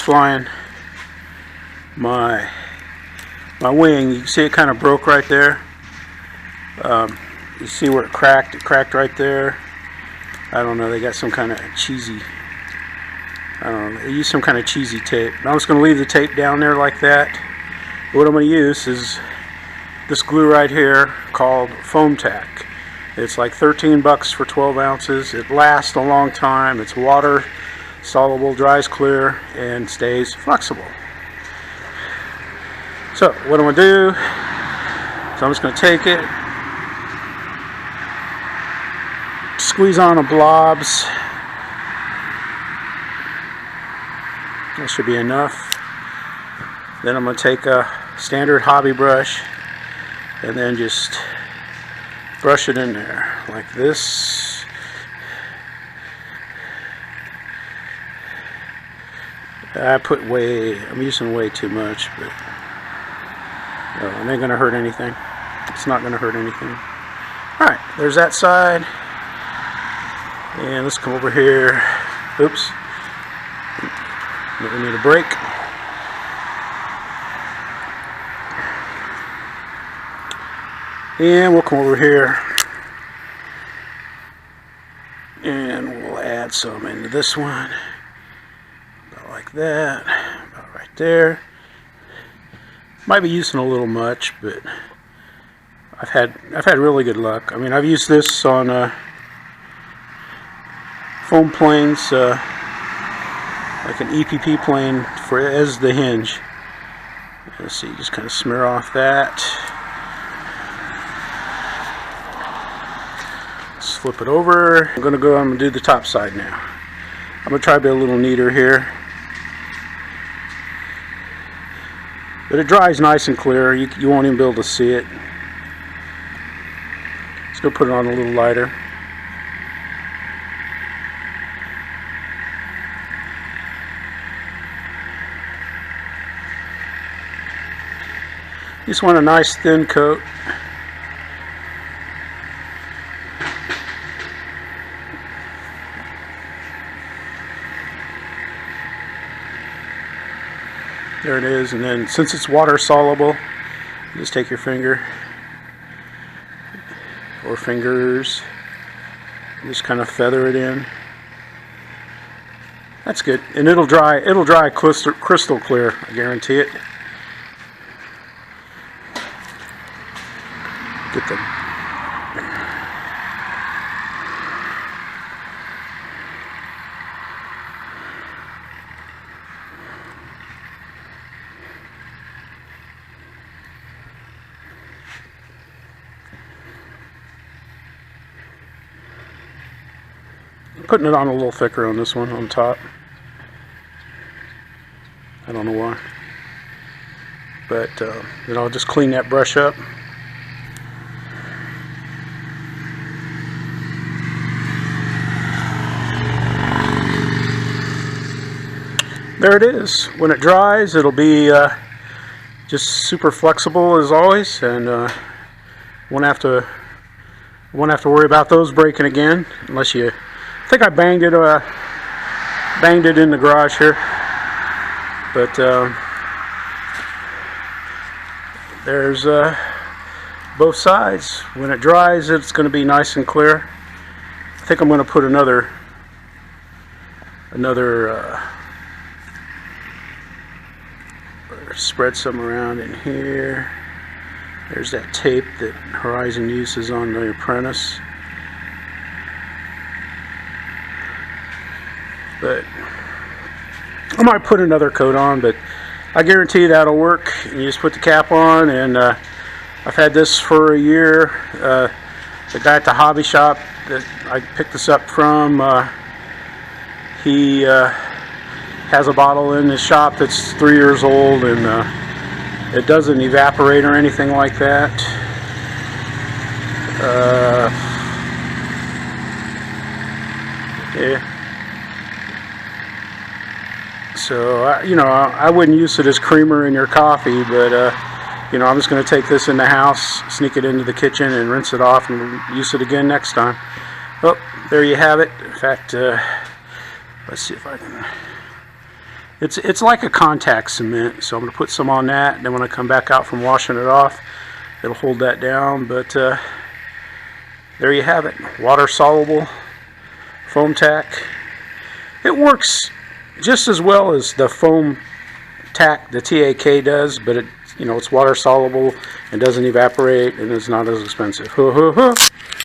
flying my wing. You can see it kind of broke right there. You see where it cracked? It cracked right there. I don't know, they got some kind of cheesy, I don't know, they used some kind of cheesy tape. I'm just going to leave the tape down there like that. What I'm going to use is this glue right here called foam tack. It's like 13 bucks for 12 ounces. It lasts a long time. It's water soluble, dries clear, and stays flexible. So what I'm going to do is I'm just going to take it, squeeze on the blobs. That should be enough. Then I'm going to take a standard hobby brush and then just brush it in there like this. I'm using way too much, but it ain't gonna hurt anything. It's not gonna hurt anything. Alright, there's that side. And let's come over here. Oops. We need a break. And we'll come over here and we'll add some into this one. About like that. About right there. Might be using a little much, but I've had really good luck. I mean, I've used this on foam planes, like an EPP plane as the hinge. Let's see, just kind of smear off that. Let's flip it over. I'm gonna do the top side now. I'm gonna try to be a little neater here. But it dries nice and clear. You won't even be able to see it. Let's go put it on a little lighter. Just want a nice thin coat. There it is, and then since it's water soluble, you just take your finger or fingers, just kind of feather it in. That's good, and it'll dry crystal clear, I guarantee it. Get them. I'm putting it on a little thicker on this one on top. I don't know why, but then I'll just clean that brush up. There it is. When it dries, it'll be just super flexible as always, and won't have to worry about those breaking again, unless you. I think I banged it in the garage here, but there's both sides. When it dries, it's going to be nice and clear. I think I'm going to put another spread some around in here. There's that tape that Horizon uses on the Apprentice. But I might put another coat on, but I guarantee that'll work. You just put the cap on, and I've had this for a year. The guy at the hobby shop that I picked this up from, he has a bottle in his shop that's 3 years old, and it doesn't evaporate or anything like that. Yeah. So I wouldn't use it as creamer in your coffee, but I'm just going to take this in the house, sneak it into the kitchen, and rinse it off, and use it again next time. Well, there you have it. In fact, let's see if I can It's like a contact cement, so I'm going to put some on that. Then when I come back out from washing it off, it'll hold that down. But there you have it, water soluble foam tack. It works just as well as the foam tack the TAK does, but it's water soluble and doesn't evaporate and it's not as expensive.